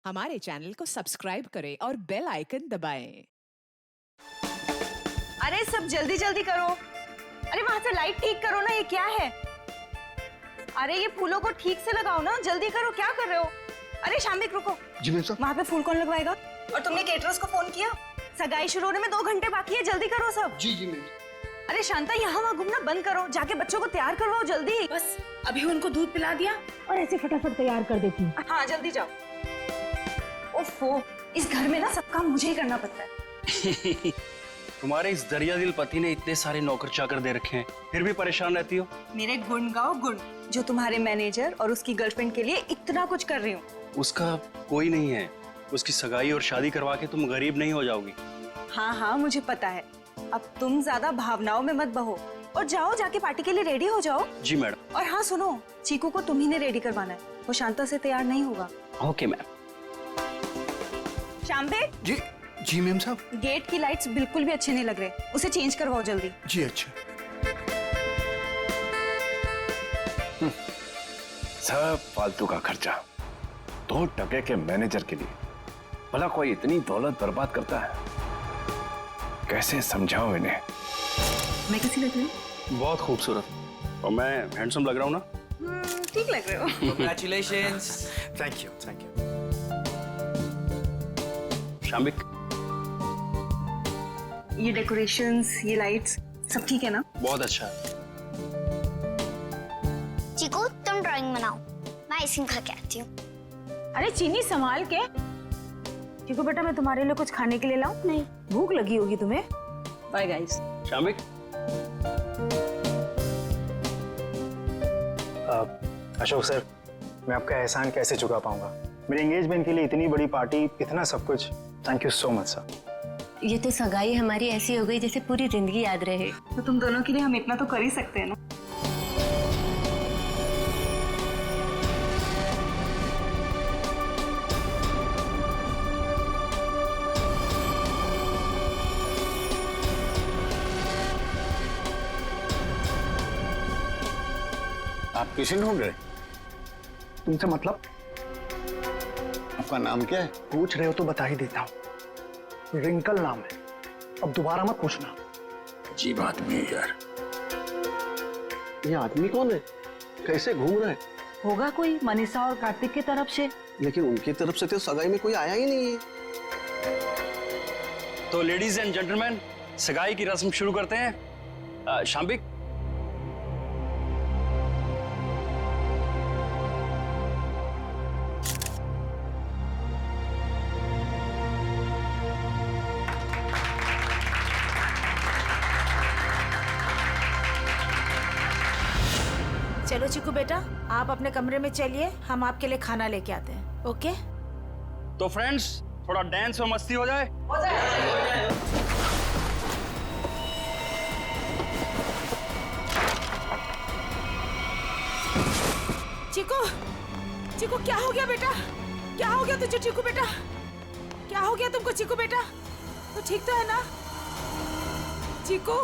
हमारे चैनल को सब्सक्राइब करें और बेल आइकन दबाएं। अरे सब जल्दी जल्दी करो। अरे वहां से लाइट ठीक करो ना, ये क्या है? अरे ये फूलों को ठीक से लगाओ ना, जल्दी करो, क्या कर रहे हो? अरे शाम्बिक रुको। जी मैम साहब। वहां पे फूल कौन लगवाएगा? और तुमने केटरर्स को फोन किया? सगाई शुरू होने में 2 घंटे बाकी है, जल्दी करो सब। जी मैम। अरे शांता, यहाँ वहाँ घूमना बंद करो, जाके बच्चों को तैयार करवाओ जल्दी। बस अभी उनको दूध पिला दिया और ऐसे फटाफट तैयार कर देती हूँ। हाँ जल्दी जाओ। ओफो, इस घर में ना सब काम मुझे ही करना पड़ता है। तुम्हारे इस दरिया दिल पति ने इतने सारे नौकर चाकर दे रखे हैं, फिर भी परेशान रहती हो। मेरे गुण गाओ गुण, जो तुम्हारे मैनेजर और उसकी गर्लफ्रेंड के लिए इतना कुछ कर रही हूँ। उसका कोई नहीं है, उसकी सगाई और शादी करवा के तुम गरीब नहीं हो जाओगी। हाँ हाँ मुझे पता है। अब तुम ज्यादा भावनाओं में मत बहो और जाओ, जाके पार्टी के लिए रेडी हो जाओ। जी मैडम। और हाँ सुनो, चीकू को तुम ही ने रेडी करवाना है, वो शांता से तैयार नहीं होगा। Okay ma'am. शाम्बिक। जी मैम साहब। गेट की लाइट्स बिल्कुल भी अच्छे नहीं लग रहे, उसे चेंज करवाओ जल्दी। जी अच्छा। सब फालतू का खर्चा, 2 टके के मैनेजर के लिए। भला कोई इतनी दौलत बर्बाद करता है? कैसे समझाऊं इन्हें? मैं कैसी लग रही हूँ? बहुत खूबसूरत। और मैं हैंडसम लग रहा हूँ ना? ठीक लग रहे हो। Congratulations. Thank you thank you. Shambik, ये डेकोरेशंस, ये लाइट्स, सब ठीक है ना? बहुत अच्छा। चीकू तुम ड्राइंग बनाओ, मैं आइसक्रीम खा के आती हूँ। अरे चीनी संभाल के। चीकू बेटा, मैं तुम्हारे लिए कुछ खाने के लिए लाऊं? नहीं। भूख लगी होगी तुम्हें। Bye guys. Shambik, Ashok sir, मैं आपका एहसान कैसे चुका पाऊंगा? मेरे एंगेजमेंट के लिए इतनी बड़ी पार्टी, इतना सब कुछ। Thank you so much sir. ये तो सगाई हमारी ऐसी हो गई जैसे पूरी जिंदगी याद रहे। तो तुम दोनों के लिए हम इतना तो कर ही सकते हैं ना। आप किसी ढूंढ रहे? तुमसे मतलब? आपका नाम क्या है? पूछ रहे हो तो बता ही देता हूँ। रिंकल नाम है, अब दोबारा मत पूछना। अजीब आदमी है यार। ये आदमी कौन है? कैसे घूम रहा है? होगा कोई मनीषा और कार्तिक की तरफ से। लेकिन उनकी तरफ से तो सगाई में कोई आया ही नहीं है। तो लेडीज एंड जेंटलमैन, सगाई की रस्म शुरू करते हैं। शाम्बिक, चलो चीकू बेटा, आप अपने कमरे में चलिए, हम आपके लिए खाना लेके आते हैं। ओके? तो फ्रेंड्स, थोड़ा डांस और मस्ती हो जाए। चीकू, चीकू क्या हो गया बेटा? क्या हो गया तुझे चीकू बेटा? क्या हो गया तुमको चीकू बेटा? तो ठीक तो है ना चीकू?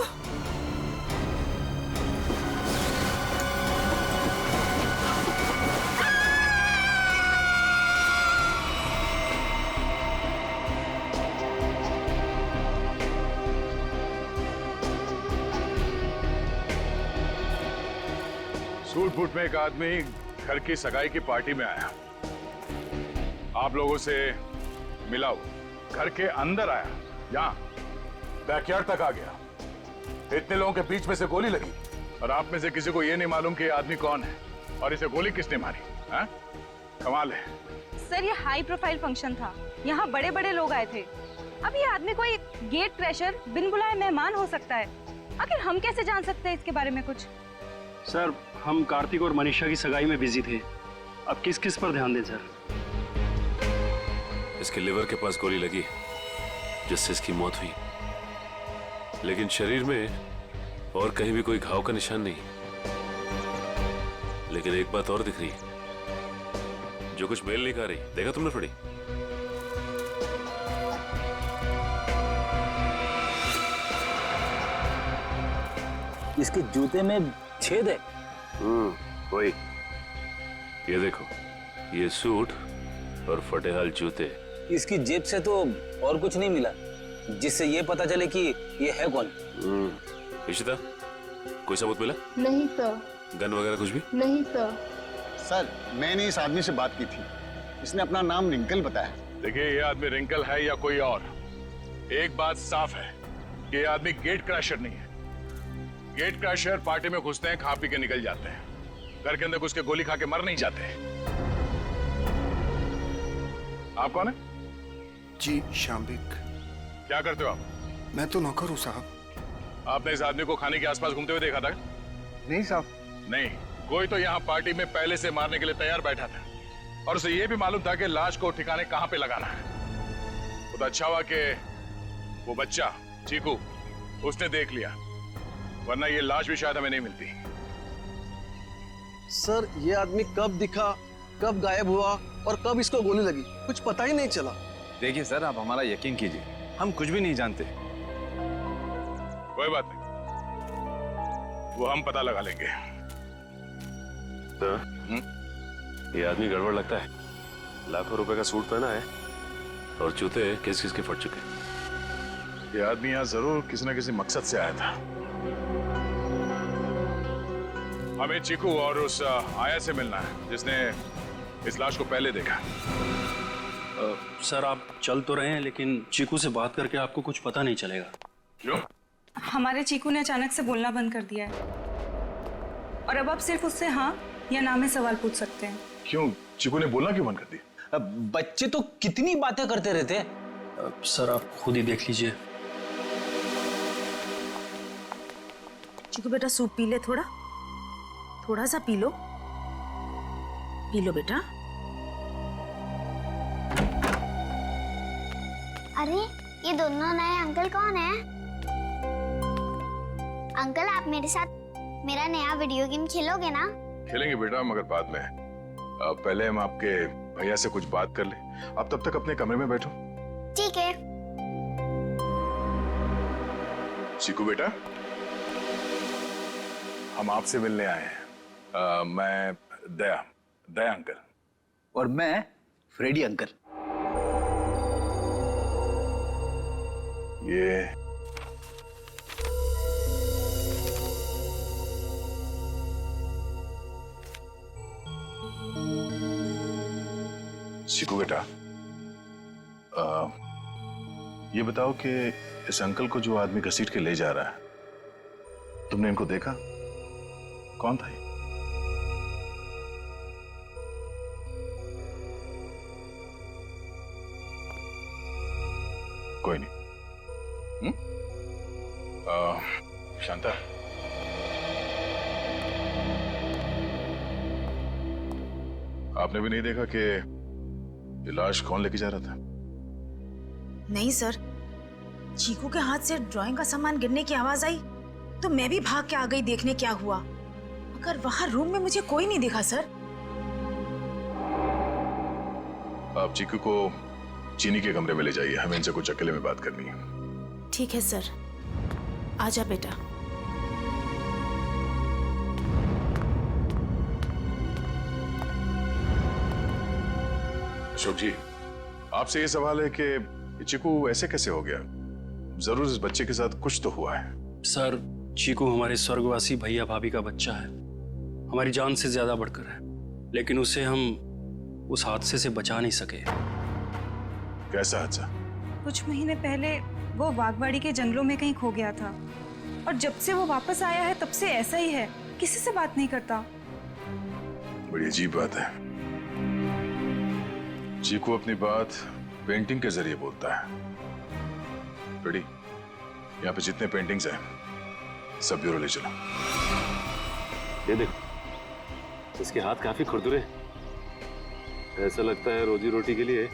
सूट बूट में एक आदमी घर की सगाई की पार्टी में आया, आप लोगों से मिला। वो घर के अंदर आया, यहाँ बैकयार्ड तक आ गया। इतने लोगों के बीच में से गोली लगी और आप में से किसी को यह नहीं मालूम कि ये आदमी कौन है और इसे गोली किसने मारी। हाँ? कमाल है। सर ये हाई प्रोफाइल फंक्शन था, यहाँ बड़े बड़े लोग आए थे। अब ये आदमी कोई गेट क्रैशर, बिन बुलाए मेहमान हो सकता है। आखिर हम कैसे जान सकते हैं इसके बारे में कुछ? सर, हम कार्तिक और मनीषा की सगाई में बिजी थे। अब किस किस पर ध्यान दें सर? इसके लिवर के पास गोली लगी जिससे इसकी मौत हुई, लेकिन शरीर में और कहीं भी कोई घाव का निशान नहीं। लेकिन एक बात और दिख रही, जो कुछ मेल नहीं खा रही। देखा तुमने थोड़ी? इसके जूते में छेद है। वही। ये देखो, ये सूट और फटेहाल जूते। इसकी जेब से तो और कुछ नहीं मिला जिससे ये पता चले कि ये है कौन। इशिता, कोई सबूत मिला? नहीं सर। गन वगैरह कुछ भी? नहीं सर। सर मैंने इस आदमी से बात की थी, इसने अपना नाम रिंकल बताया। देखिए, ये आदमी रिंकल है या कोई और, एक बात साफ है कि ये आदमी गेट क्रैशर नहीं है। गेट क्रैशर पार्टी में घुसते हैं, खा पी के निकल जाते हैं, घर के अंदर घुस के गोली खा के मर नहीं जाते। आप कौन है? जी शाम्बिक। क्या करते हो आप? मैं तो नौकर हूँ साहब। आपने इस आदमी को खाने के आसपास घूमते हुए देखा था? नहीं साहब। नहीं, कोई तो यहाँ पार्टी में पहले से मारने के लिए तैयार बैठा था और उसे ये भी मालूम था कि लाश को ठिकाने कहाँ पे लगाना है। वो तो अच्छा हुआ कि वो बच्चा चीकू उसने देख लिया, वरना ये लाश भी शायद हमें नहीं मिलती। सर ये आदमी कब दिखा, कब गायब हुआ और कब इसको गोली लगी, कुछ पता ही नहीं चला। देखिए सर, आप हमारा यकीन कीजिए, हम कुछ भी नहीं जानते। कोई बात नहीं, वो हम पता लगा लेंगे। तो ये आदमी गड़बड़ लगता है। लाखों रुपए का सूट पहना है और जूते किस किस के फट चुके। ये आदमी यहाँ जरूर किसी न किसी मकसद से आया था। हमें चीकू और उस आया से मिलना है जिसने इस लाश को पहले देखा। सर आप चल तो रहे हैं, लेकिन चीकू से बात करके आपको कुछ पता नहीं चलेगा। क्यों? हमारे चीकू ने अचानक से बोलना बंद कर दिया है और अब आप सिर्फ उससे हाँ या ना में सवाल पूछ सकते हैं। क्यों? चीकू ने बोलना क्यों बंद कर दिया? बच्चे तो कितनी बातें करते रहते हैं। सर आप खुद ही देख लीजिए। चिकू बेटा सूप पी ले, थोड़ा सा पी लो बेटा। अरे ये दोनों नए अंकल कौन है? अंकल आप मेरे साथ मेरा नया वीडियो गेम खेलोगे ना? खेलेंगे बेटा, मगर बाद में। पहले हम आपके भैया से कुछ बात कर ले। आप तब तक अपने कमरे में बैठो। ठीक है। चीकू बेटा, हम आपसे मिलने आए हैं। मैं दया अंकल। और मैं फ्रेडी अंकल। ये चीकू बेटा, ये बताओ कि इस अंकल को जो आदमी घसीट के ले जा रहा है, तुमने इनको देखा? कौन था ये? कोई नहीं। शांता, आपने भी नहीं देखा कि ये लाश कौन लेके जा रहा था? नहीं सर, चीकू के हाथ से ड्राइंग का सामान गिरने की आवाज आई तो मैं भी भाग के आ गई देखने क्या हुआ, मगर वहां रूम में मुझे कोई नहीं दिखा सर। आप चीकू को चीनी के कमरे में ले जाइए, हमें इनसे कुछ अकेले में बात करनी है। ठीक है सर, आजा बेटा। अशोक जी, आपसे ये सवाल है कि चीकू ऐसे कैसे हो गया? जरूर इस बच्चे के साथ कुछ तो हुआ है। सर चीकू हमारे स्वर्गवासी भैया भाभी का बच्चा है, हमारी जान से ज्यादा बढ़कर है, लेकिन उसे हम उस हादसे से बचा नहीं सके। कैसा हादसा? कुछ महीने पहले वो वागवाड़ी के जंगलों में कहीं खो गया था और जब से वो वापस आया है तब से ऐसा ही है, किसी से बात नहीं करता। बड़ी अजीब बात है। चीकू अपनी बात पेंटिंग के जरिए बोलता है। बड़ी, यहाँ पे जितने पेंटिंग्स हैं सब ब्यूरो ले चलो। ये देखो, इसके हाथ काफी खुरदुरे हैं। ऐसा लगता है रोजी रोटी के लिए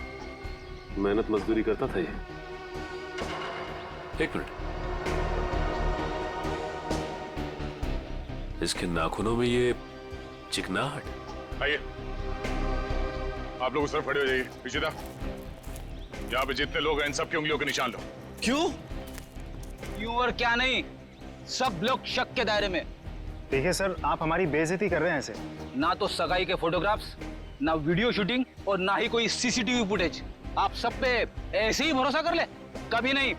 मेहनत मजदूरी करता था ये। एक मिनट, इसके नाखूनों में ये चिकनाहट। आइए, आप लोग उस तरफ खड़े हो जाइए। पीछे था, यहाँ पे जितने लोग हैं इन सबकी उंगलियों के निशान लो। क्यों? क्यों और क्या नहीं, सब लोग शक के दायरे में। देखिए सर, आप हमारी बेइज्जती कर रहे हैं ऐसे। ना तो सगाई के फोटोग्राफ्स, ना वीडियो शूटिंग और ना ही कोई सीसीटीवी फुटेज। आप सब पे ऐसे ही भरोसा कर ले? कभी नहीं।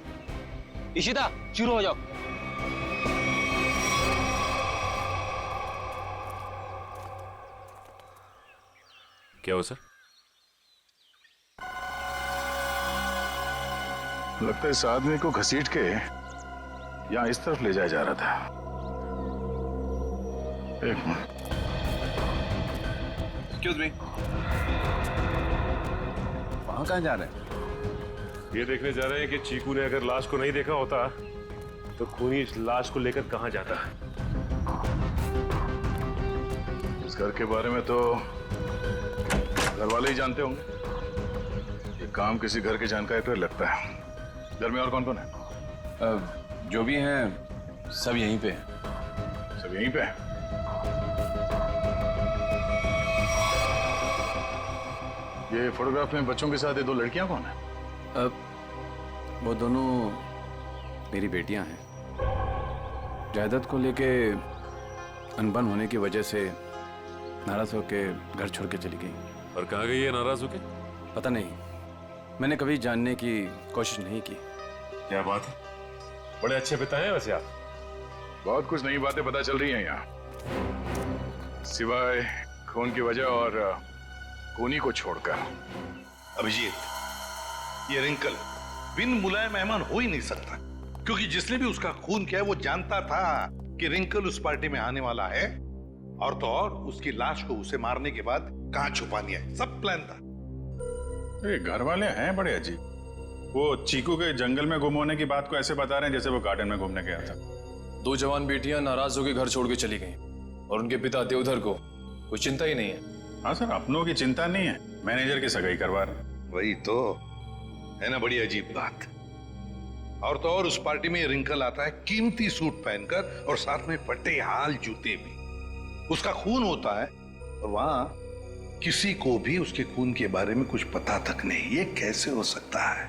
इशिता, शुरू हो जाओ। क्या हुआ सर? लगता है इस आदमी को घसीट के यहाँ इस तरफ ले जाया जा रहा था। एक मिनट। एक्सक्यूज मी, वहां कहाँ जा रहे हैं? ये देखने जा रहे हैं कि चीकू ने अगर लाश को नहीं देखा होता तो खूनी इस लाश को लेकर कहां जाता। इस घर के बारे में तो घर वाले ही जानते होंगे। ये काम किसी घर के जानकारी पर लगता है। घर में और कौन कौन है? जो भी हैं सब यहीं पे हैं। सब यहीं पे हैं? ये फोटोग्राफ में बच्चों के साथ ये दो लड़कियां कौन है? वो दोनों मेरी बेटियां हैं। जायदाद को लेके अनबन होने की वजह से नाराज होके घर छोड़ के चली गई। और कहाँ गई है नाराज होके? पता नहीं, मैंने कभी जानने की कोशिश नहीं की। क्या बात है, बड़े अच्छे पिता हैं वैसे आप। बहुत कुछ नई बातें पता चल रही हैं यहाँ, सिवाय खून की वजह और खूनी को छोड़कर। अभिजीत, ये रिंकल बिन बुलाए मेहमान हो ही नहीं सकता, क्योंकि जिसने भी उसका खून किया वो जानता था कि रिंकल उस पार्टी में आने वाला है, और तो और उसकी लाश को उसे मारने के बाद कहां छुपानी है, सब प्लान था। ये घर वाले हैं बड़े अजीब। वो चीकू के जंगल में गुम होने की बात को ऐसे बता रहे हैं जैसे वो गार्डन में घूमने गया था। दो जवान बेटियां नाराज होकर घर छोड़ के चली गईं और उनके पिता देवधर को कोई चिंता ही नहीं है। हाँ सर, अपनों की चिंता नहीं है, मैनेजर की सगाई करवा रहे। वही तो है ना, बड़ी अजीब बात। और तो और उस पार्टी में रिंकल आता है कीमती सूट पहनकर और साथ में फटे हाल जूते भी। उसका खून होता है और वहां किसी को भी उसके खून के बारे में कुछ पता तक नहीं। ये कैसे हो सकता है?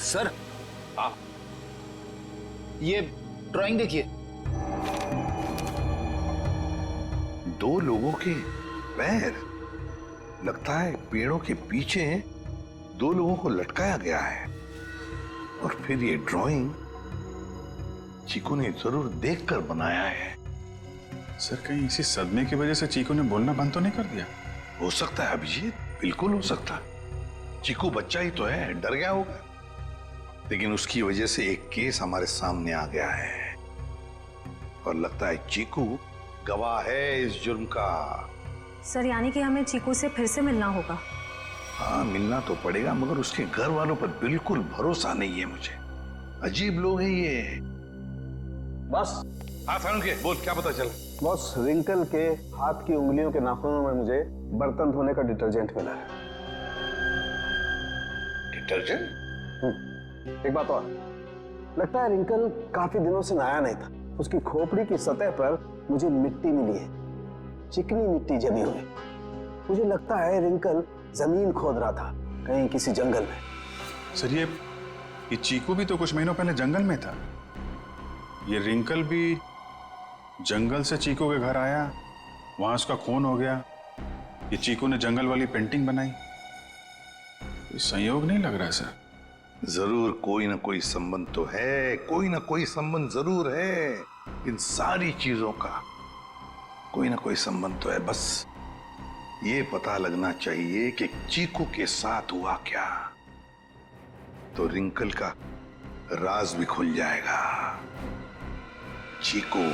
सर, ये ड्राइंग देखिए। दो लोगों के पैर, लगता है पेड़ों के पीछे दो लोगों को लटकाया गया है। और फिर ये ड्राइंग चीकू ने जरूर देखकर बनाया है। सर, कहीं इसी सदमे की वजह से चीकू ने बोलना बंद तो नहीं कर दिया? हो सकता है अभिजीत, बिल्कुल हो सकता है। चीकू बच्चा ही तो है, डर गया होगा। लेकिन उसकी वजह से एक केस हमारे सामने आ गया है और लगता है चीकू गवाह है इस जुर्म का। सर, यानी कि हमें चीकू से फिर से मिलना होगा? हाँ, मिलना तो पड़ेगा, मगर उसके घर वालों पर बिल्कुल भरोसा नहीं है मुझे। अजीब लोग हैं ये। बस। हाँ सारुण के, बोल, क्या पता चला? बॉस, रिंकल के हाथ की उंगलियों के नाखूनों में मुझे बर्तन धोने का डिटर्जेंट मिला है। डिटर्जेंट? एक बात और, लगता है रिंकल काफी दिनों से नहाया नहीं था। उसकी खोपड़ी की सतह पर मुझे मिट्टी मिली है, चिकनी मिट्टी जमी हुई। मुझे लगता है रिंकल जमीन खोद रहा था कहीं किसी जंगल में। सर, ये चीकू भी तो कुछ महीनों पहले जंगल में था। ये रिंकल भी जंगल से चीकू के घर आया, वहां उसका खून हो गया। ये चीकू ने जंगल वाली पेंटिंग बनाई। कोई संयोग नहीं लग रहा है सर। जरूर कोई ना कोई संबंध तो है, कोई ना कोई संबंध जरूर है। इन सारी चीजों का कोई ना कोई संबंध तो है। बस ये पता लगना चाहिए कि चीकू के साथ हुआ क्या, तो रिंकल का राज भी खुल जाएगा। चीकू,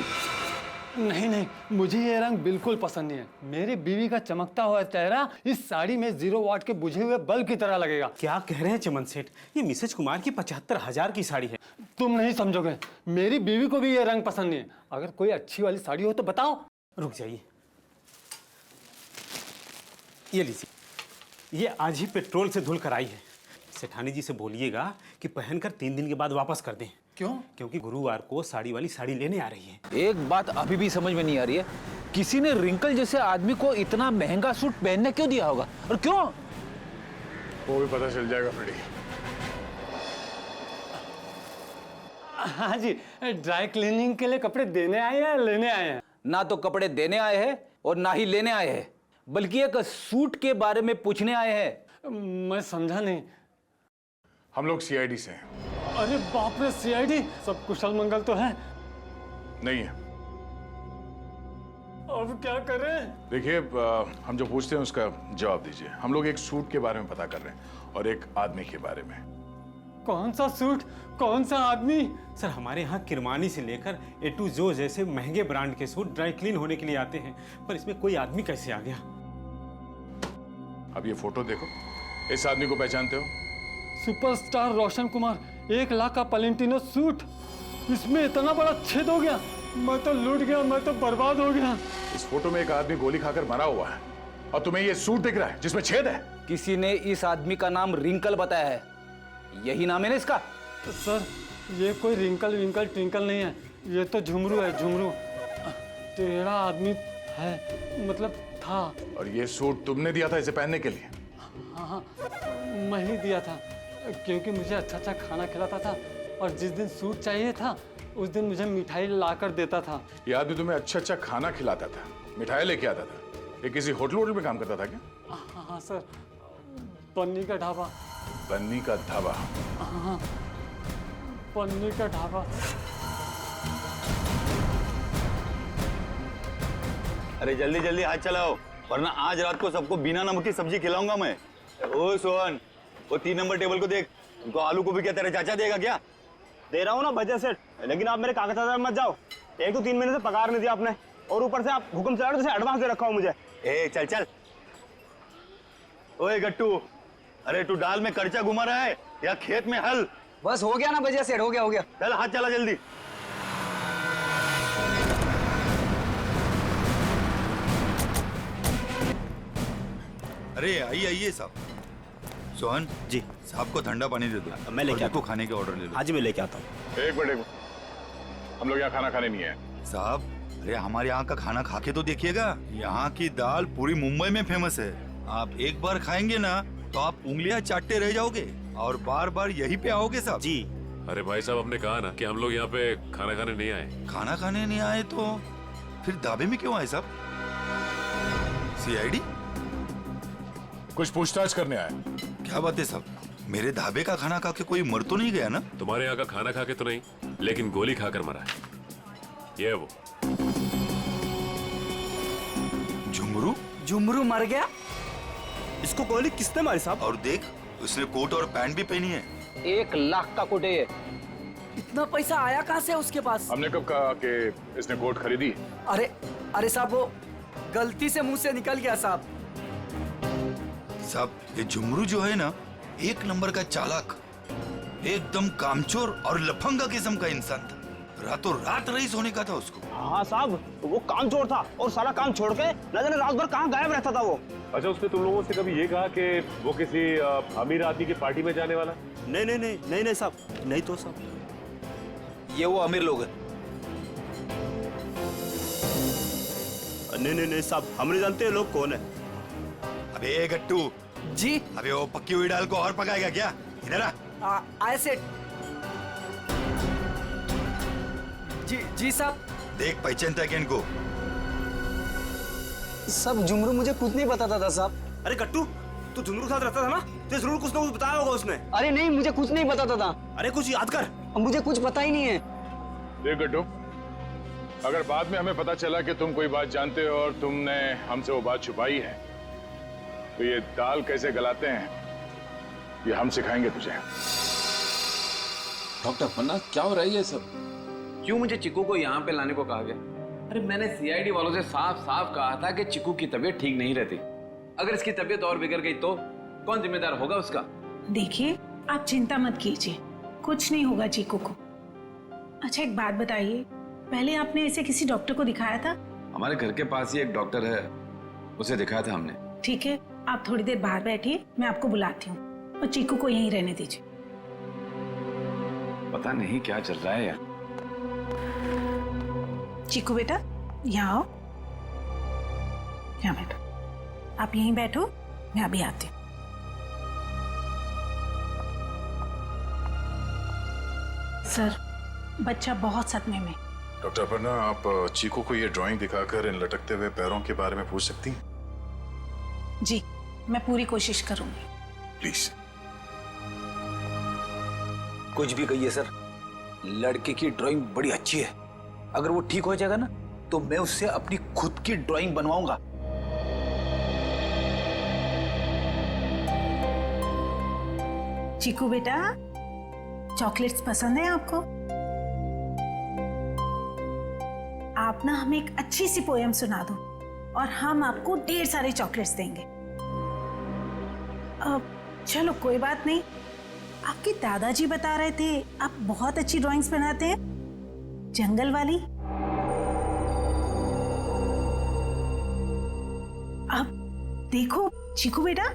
नहीं नहीं, मुझे ये रंग बिल्कुल पसंद नहीं है। मेरी बीवी का चमकता हुआ चेहरा इस साड़ी में 0 वाट के बुझे हुए बल्ब की तरह लगेगा। क्या कह रहे हैं चमन सेठ? ये मिसेज कुमार की 75,000 की साड़ी है। तुम नहीं समझोगे, मेरी बीवी को भी ये रंग पसंद नहीं है। अगर कोई अच्छी वाली साड़ी हो तो बताओ। रुक जाइए, ये लीजिए, ये आज ही पेट्रोल से धुल कर आई है। सेठानी जी से बोलिएगा कि पहनकर 3 दिन के बाद वापस कर दें। क्यों? क्योंकि गुरुवार को साड़ी वाली साड़ी लेने आ रही है। एक बात अभी भी समझ में नहीं आ रही है, किसी ने रिंकल जैसे आदमी को इतना महंगा सूट पहनने क्यों दिया होगा और क्यों? वो भी पता चल जाएगा फ्रेडी। हाँ जी, ड्राई क्लीनिंग के लिए कपड़े देने आए हैं या लेने आए हैं? ना तो कपड़े देने आए हैं और ना ही लेने आए हैं, बल्कि एक सूट के बारे में पूछने आए हैं। मैं समझा नहीं। हम लोग सीआईडी से हैं। अरे बाप रे, सीआईडी? सब कुशल मंगल तो है? नहीं है। अब क्या करें? देखिए, हम जो पूछते हैं उसका जवाब दीजिए। हम लोग एक सूट के बारे में पता कर रहे हैं और एक आदमी के बारे में। कौन सा सूट, कौन सा आदमी? सर, हमारे यहाँ किरमानी से लेकर ए टू जो जैसे महंगे ब्रांड के सूट ड्राई क्लीन होने के लिए आते हैं, पर इसमें कोई आदमी कैसे आ गया? अब ये फोटो देखो, इस आदमी को पहचानते हो? सुपरस्टार रोशन कुमार, 1 लाख का पलेंटिनो सूट, इसमें इतना बड़ा छेद हो गया। मैं तो लूट गया, मैं तो बर्बाद हो गया। इस फोटो में एक आदमी गोली खाकर मरा हुआ है और तुम्हें ये सूट दिख रहा है जिसमें छेद है। किसी ने इस आदमी का नाम रिंकल बताया है, यही नाम है ना इसका? सर, ये कोई रिंकल विंकल ट्विंकल नहीं है, ये तो झुमरू है, झुमरू। टेढ़ा आदमी है, मतलब था। और ये सूट तुमने दिया था इसे पहनने के लिए? हाँ, मैं ही दिया था, क्योंकि मुझे अच्छा अच्छा खाना खिलाता था और जिस दिन सूट चाहिए था उस दिन मुझे मिठाई ला कर देता था। ये आदमी तुम्हें अच्छा अच्छा खाना खिलाता था, मिठाई लेके आता था। ये किसी होटल में काम करता था क्या? हाँ सर, पन्नी का ढाबा। बन्नी का ढाबा? हाँ, पन्नी का ढाबा। अरे जल्दी जल्दी हाथ चलाओ, वरना आज रात को सबको बिना नमक की सब्जी खिलाऊंगा मैं। ओ सोहन, वो 3 नंबर टेबल को देख, उनको आलू गोभी क्या तेरा चाचा देगा क्या? दे रहा हूँ ना बजट सेट, लेकिन आप मेरे कागजात मत जाओ। एक तो 3 महीने से पगार नहीं दिया आपने, और ऊपर से आप हुक्म चला रहे हो जैसे एडवांस दे रखा हो मुझे। ए चल चल। ओए गट्टू, अरे तू दाल में कर्चा घुमा रहा है या खेत में हल? बस हो गया ना बजट सेट, हो गया। चल हाथ चला जल्दी। अरे आइए आइए साहब। सोहन जी, साहब को ठंडा पानी दे दो। मैं लेके आता हूं। खाने के ऑर्डर ले लो। हाँ जी, मैं लेके आता हूँ। एक मिनट, हम लोग यहाँ खाना खाने नहीं आए साहब। अरे हमारे यहाँ का खाना खा के तो देखिएगा, यहाँ की दाल पूरी मुंबई में फेमस है। आप एक बार खाएंगे ना तो आप उंगलियां चाटते रह जाओगे और बार बार यहीं पे आओगे साहब जी। अरे भाई साहब, हमने कहा ना कि हम लोग यहाँ पे खाना खाने नहीं आए। खाना खाने नहीं आए तो फिर ढाबे में क्यों आए साहब? सीआईडी? कुछ पूछताछ करने आए। क्या बात है साहब, मेरे ढाबे का खाना खा के कोई मर तो नहीं गया ना? तुम्हारे यहाँ का खाना खा के तो नहीं, लेकिन गोली खाकर मरा है। ये वो झुमरू? झुमरू मर गया? इसको गोली किसने मारी साहब? और देख, उसने कोट और पैंट भी पहनी है। 1 लाख का कोट है ये। इतना पैसा आया कहाँ से उसके पास? हमने कब कहा कि इसने कोट खरीदी? अरे साहब, वो गलती से मुंह से निकल गया साहब। साहब, ये झुमरू जो है ना, 1 नंबर का चालाक, एकदम कामचोर और लफंगा किस्म का इंसान था। रातों रात रईस होने का था उसको। हाँ साहब, वो कामचोर था और सारा काम छोड़ के न जाने रात भर कहाँ गायब रहता था वो। अच्छा, उसने तुम लोगों से कभी ये कहा कि वो किसी अमीर आदमी की पार्टी में जाने वाला? नहीं साहब, नहीं तो साहब, ये वो अमीर लोग हैं। नहीं साहब, हम नहीं जानते लोग कौन है। अबे गट्टू जी, अबे वो पक्की हुई दाल को और पकाएगा क्या? इधर आ। आए सेठ जी साहब। देख, पहचानता है क्या इनको? सब झुमरू मुझे कुछ नहीं बताता था साहब। अरे गट्टू, तू झुमरू के साथ रहता था ना, तो जरूर कुछ ना कुछ बताया होगा उसने। अरे नहीं, मुझे कुछ नहीं बताता था। अरे कुछ याद कर। मुझे कुछ पता ही नहीं है। देख गट्टू, अगर बाद में हमें पता चला कि तुम कोई बात जानते हो और तुमने हमसे वो बात छुपाई है, तो ये दाल कैसे गलाते हैं ये हम सिखाएंगे तुझे। डॉक्टर पन्ना, क्या हो रहा है ये सब? क्यों मुझे चिकू को यहाँ पे लाने को कहा गया? अरे मैंने सीआईडी वालों से साफ साफ कहा था कि चिकू की तबीयत ठीक नहीं रहती। अगर इसकी तबीयत और बिगड़ गई तो कौन जिम्मेदार होगा उसका? देखिए, आप चिंता मत कीजिए, कुछ नहीं होगा चीकू को। अच्छा, एक बात बताइए, पहले आपने ऐसे किसी डॉक्टर को दिखाया था? हमारे घर के पास ही एक डॉक्टर है, उसे दिखाया था हमने। ठीक है, आप थोड़ी देर बाहर बैठिए, मैं आपको बुलाती हूँ, और चीकू को यहीं रहने दीजिए। पता नहीं क्या चल रहा है यार। चीकू बेटा, यहाँ आओ, यहाँ बैठो। आप यहीं बैठो, मैं अभी आती हूँ। सर, बच्चा बहुत सदमे में, डॉक्टर अपर्णा, आप चीकू को ये ड्राइंग दिखाकर इन लटकते हुए पैरों के बारे में पूछ सकती हैं? जी, मैं पूरी कोशिश करूंगी। प्लीज। कुछ भी कहिए सर, लड़के की ड्राइंग बड़ी अच्छी है। अगर वो ठीक हो जाएगा ना, तो मैं उससे अपनी खुद की ड्राइंग बनवाऊंगा। चीकू बेटा, चॉकलेट्स पसंद है आपको? आप ना हमें एक अच्छी सी पोएम सुना दो और हम आपको ढेर सारे चॉकलेट्स देंगे। चलो कोई बात नहीं, आपके दादाजी बता रहे थे आप बहुत अच्छी ड्राइंग्स बनाते हैं, जंगल वाली। अब देखो चीकू बेटा,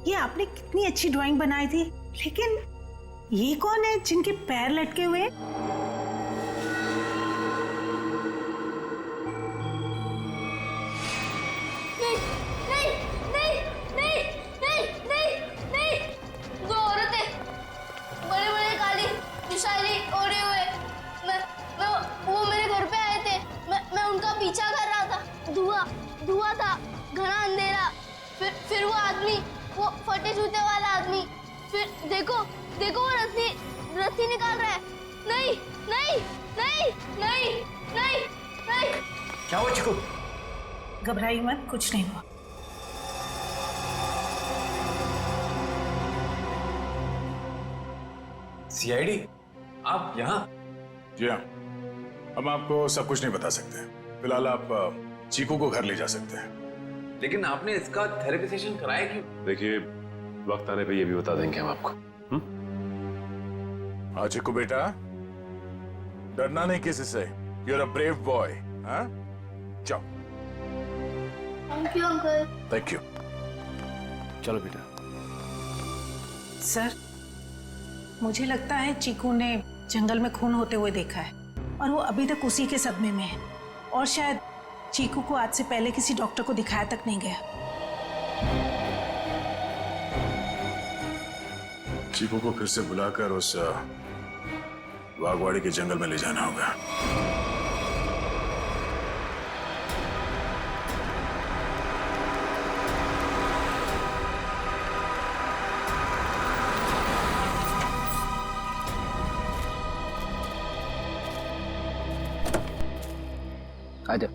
ये आपने कितनी अच्छी ड्राइंग बनाई थी, लेकिन ये कौन है जिनके पैर लटके हुए हैं? पीछा कर रहा था, धुआं था, घना अंधेरा, फिर वो आदमी, वो फटे जूते वाला आदमी, फिर देखो वो रस्सी निकाल रहा है। नहीं नहीं नहीं नहीं नहीं नहीं। क्या हुआ चिकू? घबराइए मत, कुछ नहीं हुआ। सीआईडी, आप यहाँ? जी हाँ, हम आपको सब कुछ नहीं बता सकते। फिलहाल आप चीकू को घर ले जा सकते हैं। लेकिन आपने इसका थेरेपी सेशन कराया क्यों? देखिए, वक्त आने पे ये भी बता देंगे हम आपको। हाँ चिकू बेटा, डरना नहीं किसी से। You are a brave boy. हाँ, जाओ। Thank you uncle. Thank you. चलो बेटा। सर, मुझे लगता है चीकू ने जंगल में खून होते हुए देखा है और वो अभी तक उसी के सदमे में है, और शायद चीकू को आज से पहले किसी डॉक्टर को दिखाया तक नहीं गया। चीकू को फिर से बुलाकर उस बागवाड़ी के जंगल में ले जाना होगा। आजा।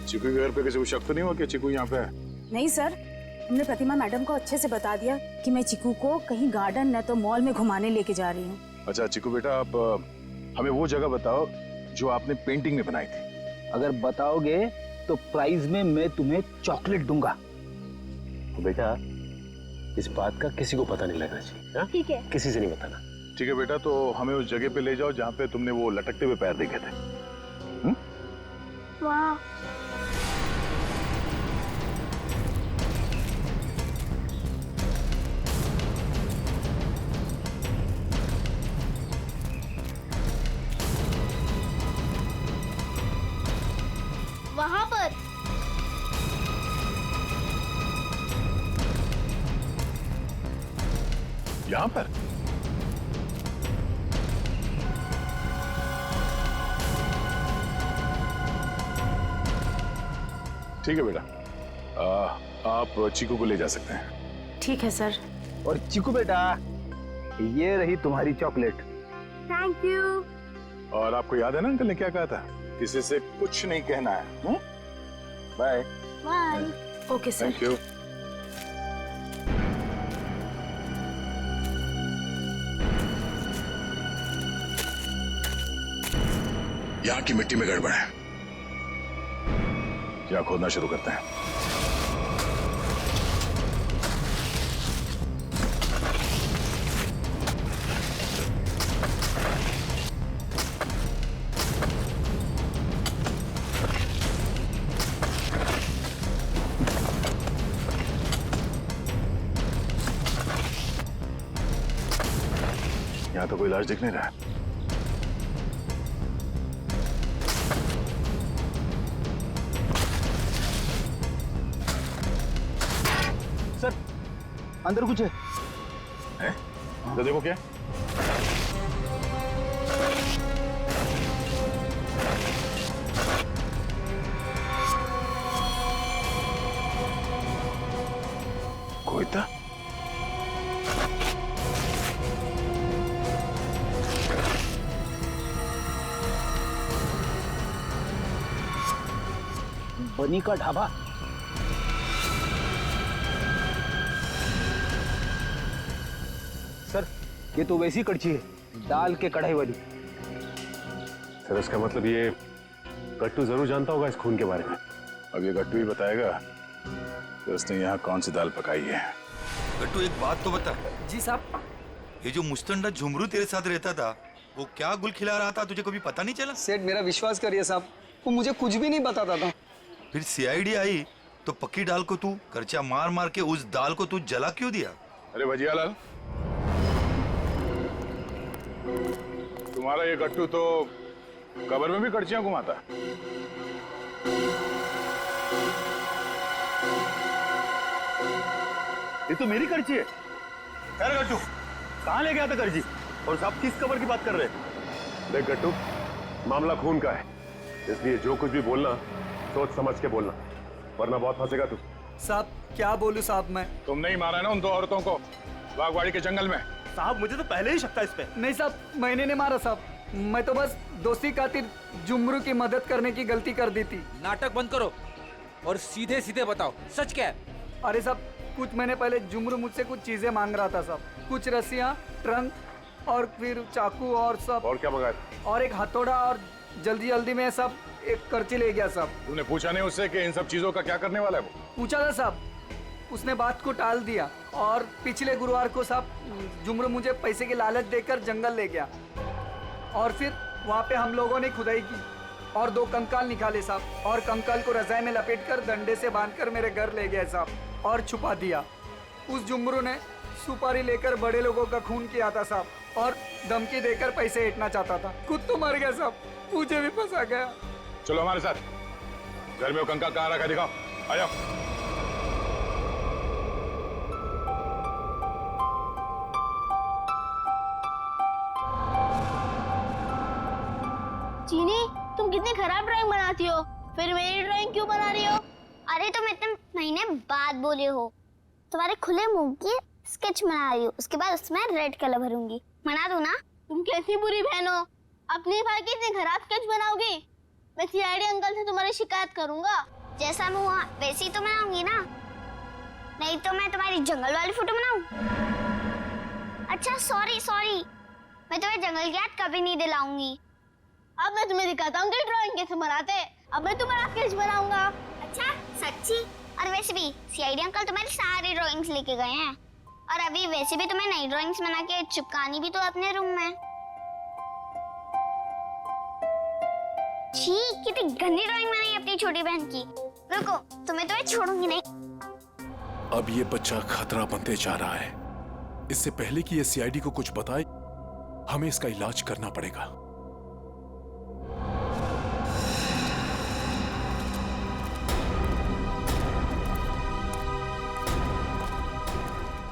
चीकू के घर पे किसी को शक तो नहीं हुआ कि चीकू यहाँ पे है? नहीं सर, हमने प्रतिमा मैडम को अच्छे से बता दिया कि मैं चिकू को कहीं गार्डन न तो मॉल में घुमाने लेके जा रही हूँ। अच्छा चिकू बेटा, आप हमें वो जगह बताओ जो आपने पेंटिंग में बनाई थी। अगर बताओगे तो प्राइज में मैं तुम्हें चॉकलेट दूंगा। बेटा, इस बात का किसी को पता नहीं लगना चाहिए। ठीक है। किसी से नहीं बताना। ठीक है बेटा, तो हमें उस जगह पे ले जाओ जहाँ पे तुमने वो लटकते हुए पैर देखे थे। वाह। वहां पर यहाँ पर? ठीक है बेटा, आप चीकू को ले जा सकते हैं। ठीक है सर। और चिकू बेटा, ये रही तुम्हारी चॉकलेट। Thank you. और आपको याद है ना अंकल ने क्या कहा था? किसी से कुछ नहीं कहना है। Bye. Bye. Okay sir. Thank you. यहाँ की मिट्टी में गड़बड़ है, यहाँ खोदना शुरू करते हैं। यहाँ तो कोई इलाज दिख नहीं रहा है। सर, अंदर कुछ है? तो देखो क्या कोई था। बनी का ढाबा। सर ये तो वैसी कड़छी है, दाल के कढ़ाई वाली। सर इसका मतलब ये गट्टू जरूर जानता होगा इस खून के बारे में। अब ये गट्टू ही बताएगा कि उसने यहाँ कौन सी दाल पकाई है। गट्टू एक बात तो बता। जी साहब। ये जो मुस्तंडा झुमरू तेरे साथ रहता था, वो क्या गुल खिला रहा था, तुझे कभी पता नहीं चला? सेठ मेरा विश्वास करिए साहब, वो मुझे कुछ भी नहीं बताता था। फिर सीआईडी आई तो पक्की दाल को तू करचा मार मार के उस दाल को तू जला क्यों दिया? अरे भजियालाल, तुम्हारा ये गट्टू तो कब्र में भी कड़चियां घुमाता है। ये तो मेरी कड़ची है। खैर गट्टू, कहाँ ले गया था कड़ची? और साहब किस कब्र की बात कर रहे हैं? देख गट्टू, मामला खून का है, इसलिए जो कुछ भी बोलना सोच समझ के बोलना, वरना बहुत फंसेगा तू। साहब क्या बोलूं साहब मैं? तुमने ही मारा ना उन दो औरतों को बागवाड़ी के जंगल में। साहब मुझे तो पहले ही शक था इस पे। नहीं साहब, मैंने नहीं मारा साहब, मैं तो बस दोस्ती खातिर जुमरू की मदद करने की गलती कर दी थी। नाटक बंद करो और सीधे सीधे बताओ सच क्या है? अरे साहब कुछ महीने पहले जुमरू मुझसे कुछ चीजें मांग रहा था साहब, कुछ रस्सियाँ, ट्रंक और फिर चाकू और सब। और क्या मंगाया? और एक हथौड़ा और जल्दी जल्दी में सब एक करची ले गया साहब। तूने पूछा नहीं उससे कि इन सब चीजों का क्या करने वाला है वो? पूछा था साहब, उसने बात को टाल दिया और पिछले गुरुवार को साहब जुमरू मुझे पैसे की लालच देकर जंगल ले गया और फिर वहाँ पे हम लोगों ने खुदाई की और 2 कंकाल निकाले साहब, और कंकाल को रजाई में लपेटकर डंडे से बांधकर मेरे घर ले गए साहब और छुपा दिया। उस जुमरू ने सुपारी लेकर बड़े लोगों का खून किया था साहब और धमकी देकर पैसे ऐंठना चाहता था। खुद तो मर गया साहब, मुझे भी फंसा गया। चलो हमारे साथ, घर में वो कंकाल कहाँ रखा दिखाओ, आ जाओ। चीनी, तुम कितनी खराब ड्राइंग बनाती हो, फिर मेरी ड्राइंग क्यों बना रही हो? अरे तुम इतने महीने बाद बोले हो, तुम्हारे खुले मुंह की स्केच बना रही हूँ, उसके बाद उसमें रेड कलर भरूंगी। मना दूं ना? तुम कैसी बुरी बहन हो, अपने भाई की इतनी खराब स्केच बनाओगी? मैं सीआईडी अंकल से तुम्हारी शिकायत करूंगा। जैसा मुंह हुआ वैसे ही तो बनाऊंगी ना, नहीं तो मैं तुम्हारी जंगल वाली फोटो बनाऊं? अच्छा सॉरी, मैं तुम्हें जंगल की याद कभी नहीं दिलाऊंगी। अब मैं तुम्हें दिखाता हूँ कि ड्राइंग कैसे बनाते हैं। अब मैं तुम्हारा स्केच बनाऊंगा। अच्छा सच्ची? और वैसे भी सीआईडी अंकल तुम्हारी सारी ड्राइंग्स लेके गए हैं, और अभी वैसे भी तुम्हें नई ड्राइंग्स बना के चिपकानी भी तो अपने रूम में। छी, कितनी गंदी ड्राइंग बनाई अपनी छोटी बहन की। रुको, तुम्हें तो मैं छोड़ूंगी नहीं। अब ये बच्चा खतरा बनते जा रहा है। इससे पहले कि ये सीआईडी को कुछ बताए, हमें इसका इलाज करना पड़ेगा।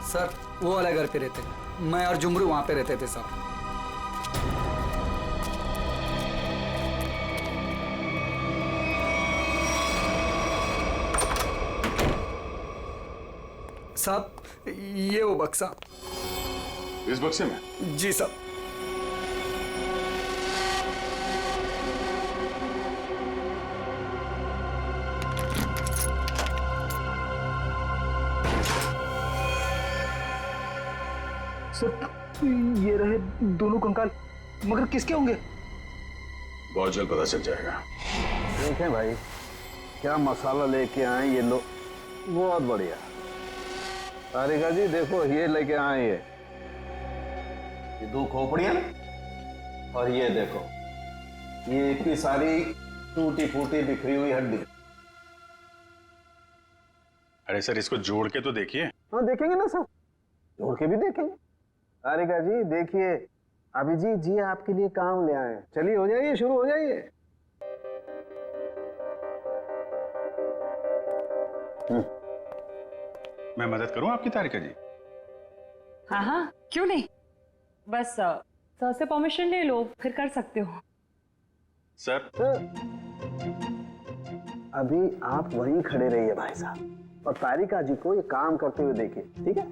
सर वो वाला घर पे रहते, मैं और जुमरू वहाँ पे रहते थे साहब। साहब ये वो बक्सा। इस बक्से में? जी साहब। सर ये रहे दोनों कंकाल, मगर किसके होंगे? बहुत जल्द पता चल जाएगा। देखें भाई, क्या मसाला लेके आए ये लोग, बहुत बढ़िया। तारिका जी देखो, ये लेके आए ये 2 खोपड़ियां, और ये देखो ये इतनी सारी टूटी फूटी बिखरी हुई हड्डी। अरे सर इसको जोड़ के तो देखिए। हाँ देखेंगे ना सर, जोड़ के भी देखेंगे। तारिका जी देखिए, अभिजीत जी आपके लिए काम ले आए। चलिए हो जाइए, शुरू हो जाइए। मैं मदद करूं आपकी तारिका जी? हाँ हाँ क्यों नहीं, बस सर से परमिशन ले लो, फिर कर सकते हो। सर अभी आप वहीं खड़े रहिए भाई साहब, और तारिका जी को ये काम करते हुए देखिए, ठीक है?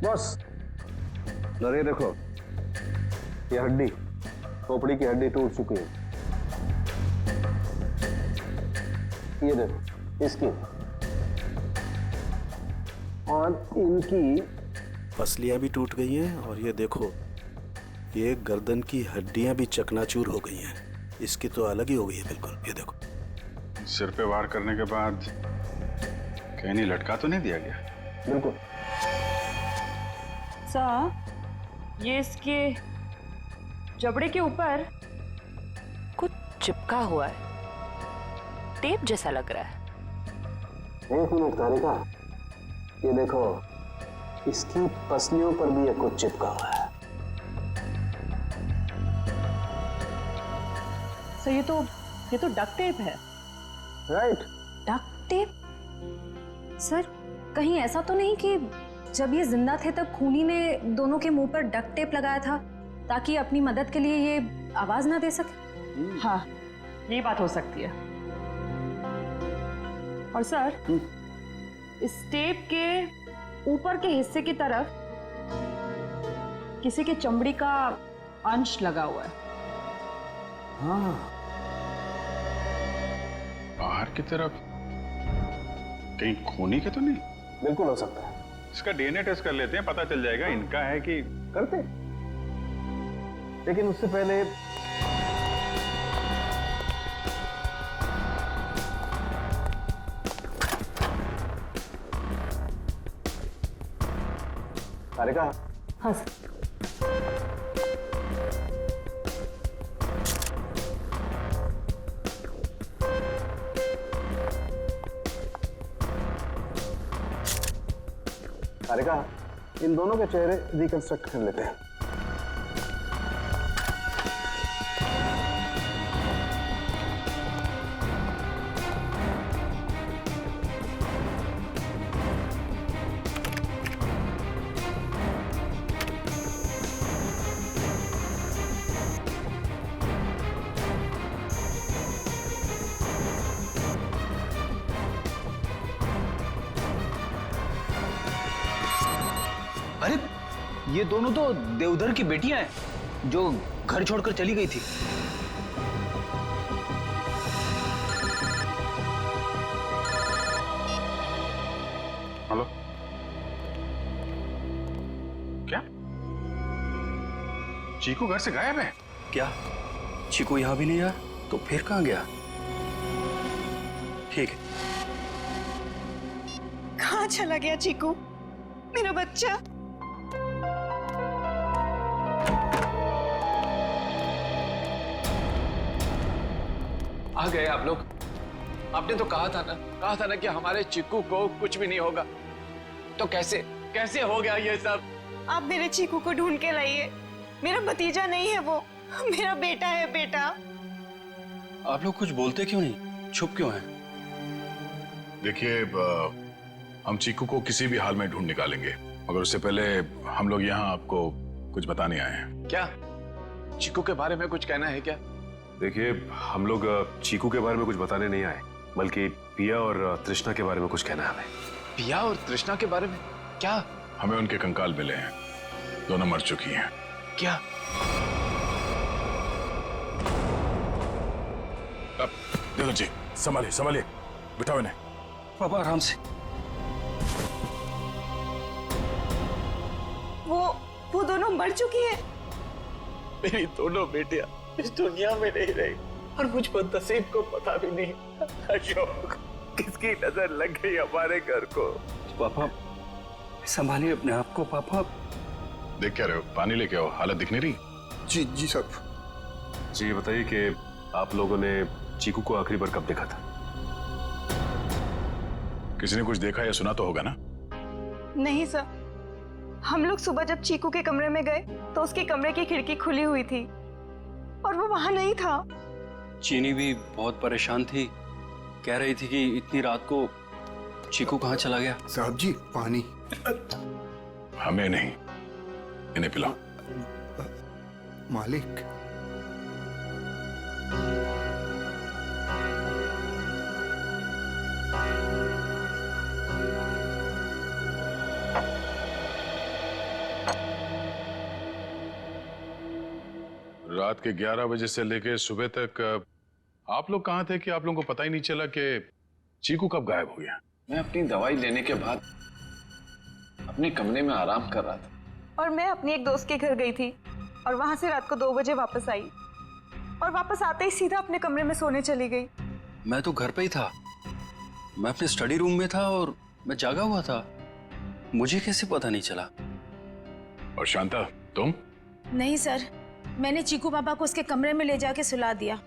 बस अरे देखो, ये हड्डी, खोपड़ी की हड्डी टूट चुकी है। ये देखो इसकी, और इनकी पसलियां भी टूट गई हैं, और ये देखो ये गर्दन की हड्डियां भी चकनाचूर हो गई हैं। इसकी तो अलग ही हो गई है बिल्कुल। ये देखो सिर पे वार करने के बाद कहीं नहीं लटका तो नहीं दिया गया? बिल्कुल। सर ये इसके जबड़े के ऊपर कुछ चिपका हुआ है, टेप जैसा लग रहा है। एक मिनट तारिका, ये देखो इसकी पसलियों पर भी ये कुछ चिपका हुआ है। सर ये तो डक्ट टेप है। राइट। Duct tape? सर कहीं ऐसा तो नहीं कि जब ये जिंदा थे तब खूनी ने दोनों के मुंह पर डक्ट टेप लगाया था ताकि अपनी मदद के लिए ये आवाज ना दे सके? हाँ, ये बात हो सकती है। और सर इस टेप के ऊपर के हिस्से की तरफ किसी के चमड़ी का अंश लगा हुआ है। हाँ। बाहर की तरफ कहीं खूनी के तो नहीं? बिल्कुल हो सकता है। इसका डीएनए टेस्ट कर लेते हैं, पता चल जाएगा इनका है कि। करते, लेकिन उससे पहले तारिका। हाँ सर। तारिका, इन दोनों के चेहरे रिकंस्ट्रक्ट कर लेते हैं। अरे ये दोनों तो देवधर की बेटियां हैं जो घर छोड़कर चली गई थी। हेलो, क्या चीकू घर से गायब है? क्या चीकू यहाँ भी नहीं आया? तो फिर कहाँ गया? ठीक है। कहाँ चला गया चीकू, मेरा बच्चा? आ गए आप लोग। आपने तो कहा था ना कि हमारे चिक्कू को कुछ भी नहीं होगा। तो कैसे हो गया ये सब? आप मेरे चीकू को ढूंढ के लाइए। मेरा भतीजा नहीं है वो, मेरा बेटा है। बेटा, आप लोग कुछ बोलते क्यों नहीं, चुप क्यों हैं? देखिए, हम चीकू को किसी भी हाल में ढूंढ निकालेंगे, मगर उससे पहले हम लोग यहाँ आपको कुछ बताने आए हैं। क्या चिक्कू के बारे में कुछ कहना है क्या? देखिए, हम लोग चीकू के बारे में कुछ बताने नहीं आए, बल्कि पिया और तृष्णा के बारे में कुछ कहना है हमें। पिया और तृष्णा के बारे में क्या? हमें उनके कंकाल मिले हैं, दोनों मर चुकी हैं। क्या? अब देखो जी, संभालिए, बिठाओ इन्हें। पापा आराम से। वो दोनों मर चुकी है। मेरी दोनों बेटियां इस दुनिया में नहीं रही और मुझ पर नसीब को पता भी नहीं। अशोक, किसकी नजर लग गई हमारे घर को? पापा संभालिए अपने आप को। पापा देख क्या रहे हो? पानी लेके आओ, हालत दिख नहीं रही। जी जी साहब। जी ये बताइए कि आप लोगों ने चीकू को आखिरी बार कब देखा था? किसी ने कुछ देखा या सुना तो होगा ना? नहीं सर, हम लोग सुबह जब चीकू के कमरे में गए तो उसके कमरे की खिड़की खुली हुई थी और वो वहां नहीं था। चीनी भी बहुत परेशान थी, कह रही थी कि इतनी रात को चीकू कहाँ चला गया। साहब जी पानी। हमें नहीं, इन्हें पिलाओ। मालिक। रात के 11 बजे से लेके सुबह तक आप लोग कहाँ थे कि आप लोगों को पता ही नहीं चला कि चीकू कब गायब हो गया? मैं अपनी दवाई लेने के बाद अपने कमरे में आराम कर रहा था और मैं अपनी एक दोस्त के घर गई थी और वहां से रात को 2 बजे वापस आई और वापस आते ही सीधा अपने कमरे में सोने चली गई। मैं तो घर पे ही था, मैं अपने स्टडी रूम में था और मैं जागा हुआ था, मुझे कैसे पता नहीं चला। और शांता तुम? नहीं सर, मैंने चीकू पापा को उसके कमरे में ले जाके सुला दिया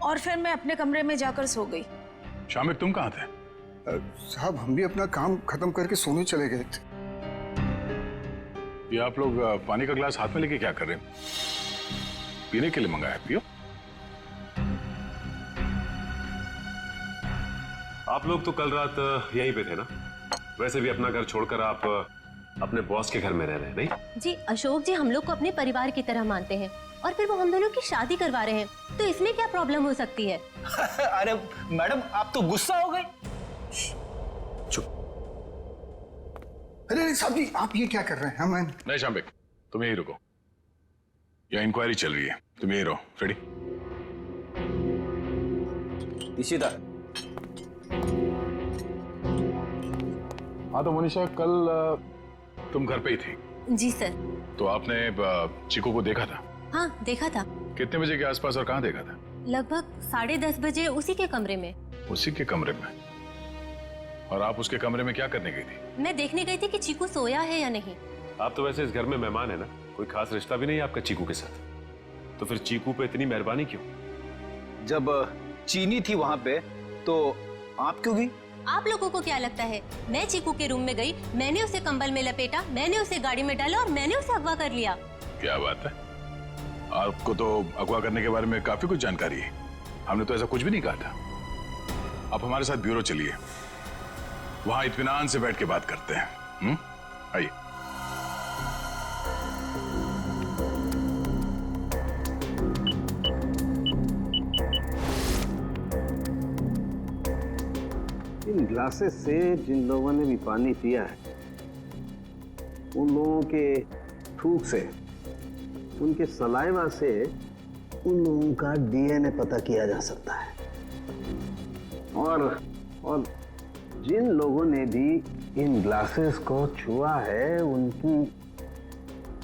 और फिर मैं अपने कमरे में जाकर सो गई। शामिक तुम कहाँ थे? साहब हम भी अपना काम खत्म करके सोने चले गए थे। ये आप लोग पानी का गिलास हाथ में लेके क्या कर रहे हैं? पीने के लिए मंगाया, पियो। आप लोग तो कल रात यहीं पे थे ना? वैसे भी अपना घर छोड़कर आप अपने बॉस के घर में रह रहे हैं, नहीं? जी अशोक जी हम लोग को अपने परिवार की तरह मानते हैं और फिर वो हम दोनों की शादी करवा रहे हैं, तो इसमें क्या प्रॉब्लम हो सकती है? अरे मैडम आप तो गुस्सा हो गए। चुप। अरे साहब जी आप ये क्या कर रहे हैं? मैं नहीं शामिक तुम यहीं रुको, यहाँ इंक्वायरी चल रही है, तुम यहीं रहो। रेडी? इशिता। हाँ तो मनीषा कल तुम घर पे ही थी? जी सर। तो आपने चीकू को देखा था? हाँ देखा था। कितने बजे के आसपास और कहाँ देखा था? लगभग 10:30 बजे उसी के कमरे में। उसी के कमरे में? और आप उसके कमरे में क्या करने गई थी? मैं देखने गई थी कि चीकू सोया है या नहीं। आप तो वैसे इस घर में मेहमान है ना, कोई खास रिश्ता भी नहीं है आपका चीकू के साथ, तो फिर चीकू पे इतनी मेहरबानी क्यों? जब चीनी थी वहां पे तो आप क्यों गई? आप लोगों को क्या लगता है मैं चीकू के रूम में गई, मैंने उसे कंबल में लपेटा, मैंने उसे गाड़ी में डाला और मैंने उसे अगवा कर लिया? क्या बात है, आपको तो अगवा करने के बारे में काफी कुछ जानकारी है। हमने तो ऐसा कुछ भी नहीं कहा था। आप हमारे साथ ब्यूरो चलिए, वहां इत्मीनान से बैठ के बात करते हैं। आइए। इन ग्लासेस से जिन लोगों ने भी पानी पिया है उन लोगों के थूक से, उनके सलाइवा से उन लोगों का डीएनए पता किया जा सकता है। और जिन लोगों ने भी इन ग्लासेस को छुआ है उनकी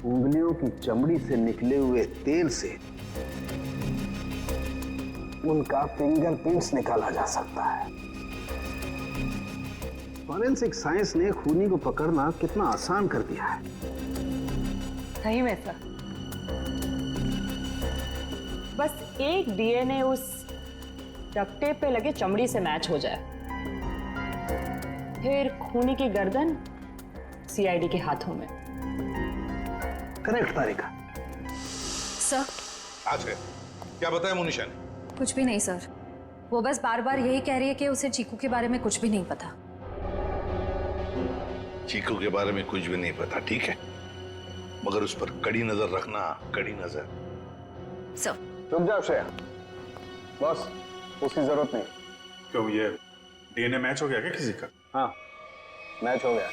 उंगलियों की चमड़ी से निकले हुए तेल से उनका फिंगरप्रिंट्स निकाला जा सकता है। फॉरेंसिक साइंस ने खूनी को पकड़ना कितना आसान कर दिया है। सही में सर, बस एक डीएनए उस डक्ट टेप पे लगे चमड़ी से मैच हो जाए, फिर खूनी की गर्दन सीआईडी के हाथों में। करेक्ट तारिका। सर आज है क्या बताया मुनीषा ने? कुछ भी नहीं सर, वो बस बार बार यही कह रही है कि उसे चीकू के बारे में कुछ भी नहीं पता। चीकू के बारे में कुछ भी नहीं पता, ठीक है, मगर उस पर कड़ी नजर रखना, कड़ी नजर। सर रुक जाओ श्रेया, बॉस उसकी जरूरत नहीं। क्यों, ये डीएनए मैच हो गया क्या किसी का? हाँ मैच हो गया,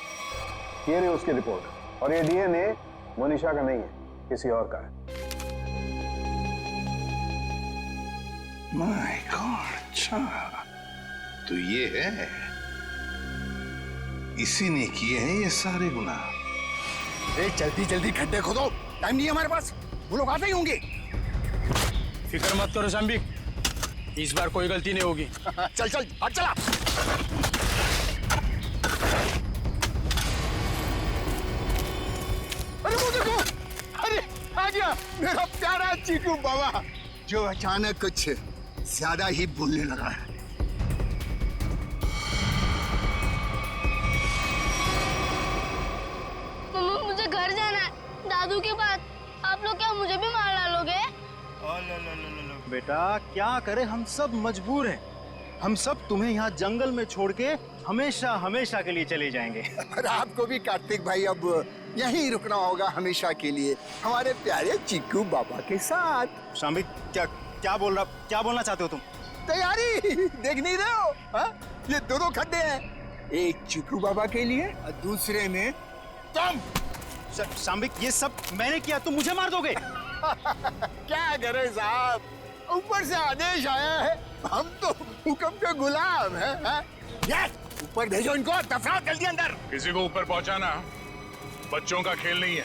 ये रही उसकी रिपोर्ट, और ये डीएनए मनीषा का नहीं है, किसी और का है। माय गॉड, अच्छा तो ये है, इसी ने किए हैं ये सारे गुनाह। जल्दी जल्दी खड्डे खोदो, टाइम नहीं है हमारे पास, वो लोग आते ही होंगे। फिक्र मत करो शाम्बिक, इस बार कोई गलती नहीं होगी। चल चल हट चला। अरे वो देखो, अरे आ गया मेरा प्यारा चीकू बाबा, जो अचानक कुछ ज्यादा ही बोलने लगा है। मम्मा मुझे घर जाना है, दादू के पास। आप लोग क्या मुझे भी मार डालोगे? बेटा क्या करें, हम सब मजबूर हैं। हम सब तुम्हें यहाँ जंगल में छोड़ के हमेशा हमेशा के लिए चले जाएंगे। और आपको भी कार्तिक भाई अब यहीं रुकना होगा हमेशा के लिए, हमारे प्यारे चीकू बाबा के साथ। शाम्बिक क्या बोलना चाहते हो तुम? तैयारी देख नहीं रहे हो? हा? ये दो खड्डे हैं, एक चीकू बाबा के लिए और दूसरे में तुम। शाम्बिक ये सब मैंने किया, तुम मुझे मार दोगे? क्या करें साहब, ऊपर से आदेश आया है, हम तो हुक्म के गुलाम हैं। ऊपर भेजो इनको, दफनाओ जल्दी अंदर। किसी को ऊपर पहुंचाना बच्चों का खेल नहीं है।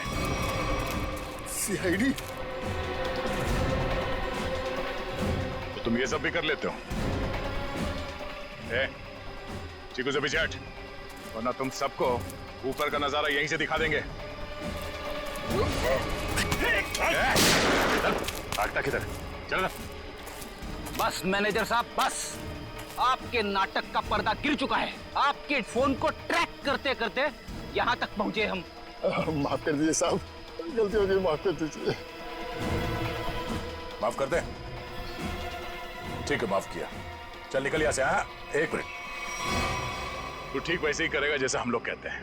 सीआईडी तो तुम ये सब भी कर लेते हो? चीकू से पीछे हट, वरना तुम सबको ऊपर का नजारा यहीं से दिखा देंगे। भागता किधर? चल। बस मैनेजर साहब बस, आपके नाटक का पर्दा गिर चुका है। आपके फोन को ट्रैक करते करते यहाँ तक पहुंचे हम। माफ कर दीजिए साहब, गलती हो गई, माफ कर दीजिए। माफ कर दे? ठीक है, माफ किया। चल निकल यहाँ से। हाँ, एक मिनट, तू ठीक वैसे ही करेगा जैसे हम लोग कहते हैं,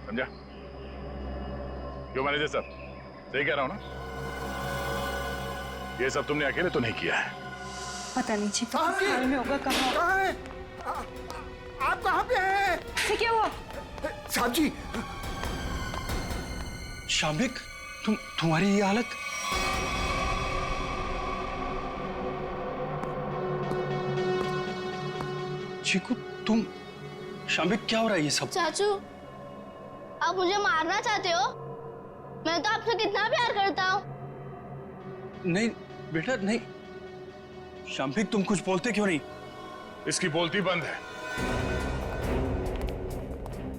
समझा? क्यों मैनेजर साहब, सही कह रहा हूँ ना? ये सब तुमने अकेले तो नहीं किया है। पता नहीं जी हाल में होगा। कहाँ है? आप कहाँ पे हैं? क्या हुआ? साहब जी। शाम्बिक, तुम्हारी ये हालत? चीकू तुम, शाम्बिक क्या हो रहा है ये सब? चाचू, आप मुझे मारना चाहते हो? मैं तो आपसे कितना प्यार करता हूँ। नहीं बेटा नहीं। शाम्बिक तुम कुछ बोलते क्यों नहीं? इसकी बोलती बंद है,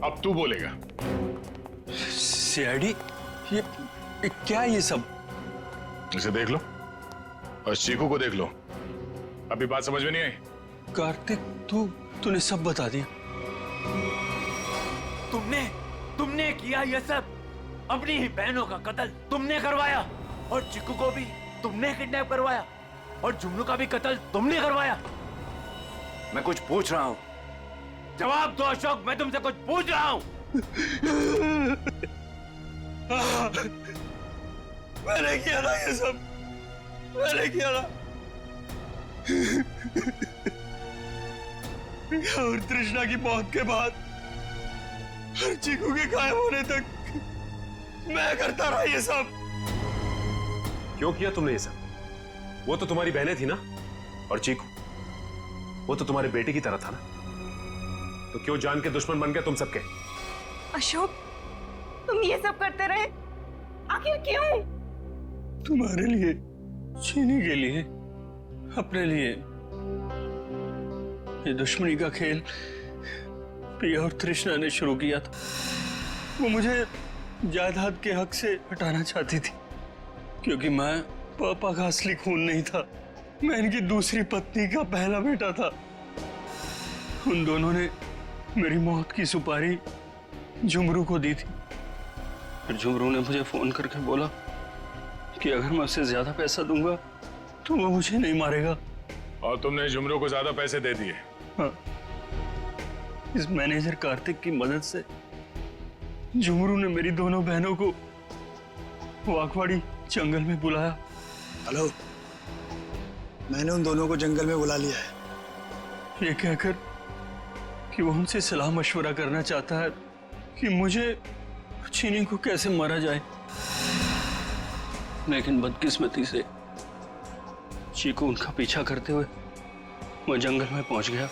अब तू बोलेगा। सीआईडी, ये क्या है ये सब? इसे देख लो और चीकू को देख लो। अभी बात समझ में नहीं आई? कार्तिक तूने सब बता दिया। तुमने किया ये सब, अपनी ही बहनों का कत्ल तुमने करवाया, और चिक्कू को भी तुमने किडनैप करवाया, और जुमनू का भी कत्ल तुमने करवाया। मैं कुछ पूछ रहा हूँ। जवाब दो अशोक, मैं तुमसे कुछ पूछ रहा हूँ। मैंने किया ना ये सब, मैंने किया ना। और तृष्णा की मौत के बाद हर चीकू के गायब होने तक मैं करता रहा ये सब। क्यों किया तुमने ये सब? वो तो तुम्हारी बहनें थी ना, और चीकू वो तो तुम्हारे बेटे की तरह था ना, तो क्यों जान के दुश्मन बन गए तुम सबके? अशोक, तुम ये सब करते रहे, आखिर क्यों? तुम्हारे लिए, चीनी के लिए, अपने लिए। ये दुश्मनी का खेल प्रिया और तृष्णा ने शुरू किया था। वो मुझे जायदाद के हक से हटाना चाहती थी, क्योंकि मैं पापा का असली खून नहीं था, मैं इनकी दूसरी पत्नी का पहला बेटा था। उन दोनों ने मेरी मौत की सुपारी झुमरू को दी थी। फिर झुमरू ने मुझे फोन करके बोला कि अगर मैं उसे ज्यादा पैसा दूंगा तो वो मुझे नहीं मारेगा। और तुमने झुमरू को ज्यादा पैसे दे दिए? हाँ, इस मैनेजर कार्तिक की मदद से झुमरू ने मेरी दोनों बहनों को वाकवाड़ी जंगल में बुलाया। हेलो, मैंने उन दोनों को जंगल में बुला लिया है। ये कहकर कि वो उनसे सलाह मशवरा करना चाहता है कि मुझे चीनी को कैसे मारा जाए। लेकिन बदकिस्मती से चीकू उनका पीछा करते हुए मैं जंगल में पहुंच गया।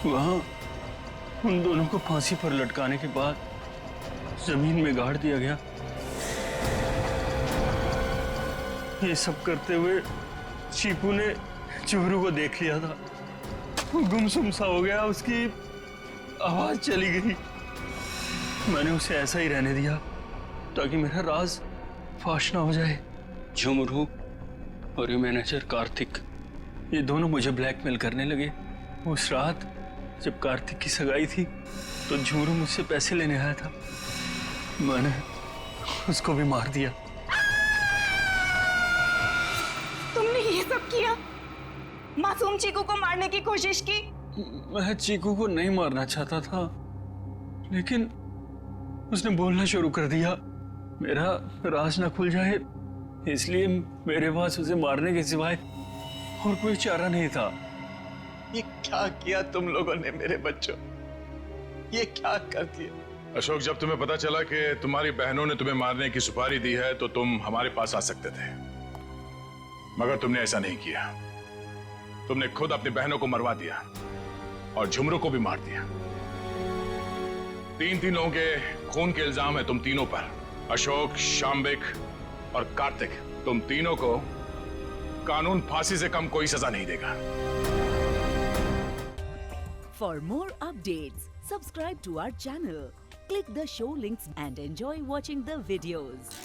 वहां उन दोनों को फांसी पर लटकाने के बाद जमीन में गाड़ दिया गया। ये सब करते हुए चीकू ने जुमरू को देख लिया था। वो गुमसुम सा हो गया, उसकी आवाज चली गई। मैंने उसे ऐसा ही रहने दिया ताकि मेरा राज फाश ना हो जाए। झुमरू और ये मैनेजर कार्तिक, ये दोनों मुझे ब्लैकमेल करने लगे। उस रात जब कार्तिक की सगाई थी तो झुमरू मुझसे पैसे लेने आया था, मैंने उसको भी मार दिया। तुमने ये सब किया? मासूम चीकू को मारने की कोशिश की? मैं चीकू को नहीं मारना चाहता था, लेकिन उसने बोलना शुरू कर दिया। मेरा राज ना खुल जाए, इसलिए मेरे पास उसे मारने के सिवाय और कोई चारा नहीं था। ये क्या किया तुम लोगों ने मेरे बच्चों? ये क्या कर दिया? अशोक, जब तुम्हें पता चला कि तुम्हारी बहनों ने तुम्हें मारने की सुपारी दी है तो तुम हमारे पास आ सकते थे, मगर तुमने ऐसा नहीं किया। तुमने खुद अपनी बहनों को मरवा दिया और झुमरू को भी मार दिया। तीन लोगों के खून के इल्जाम है तुम तीनों पर। अशोक, शाम्बिक और कार्तिक, तुम तीनों को कानून फांसी से कम कोई सजा नहीं देगा। For more updates, subscribe to our channel, click the show links and enjoy watching the videos.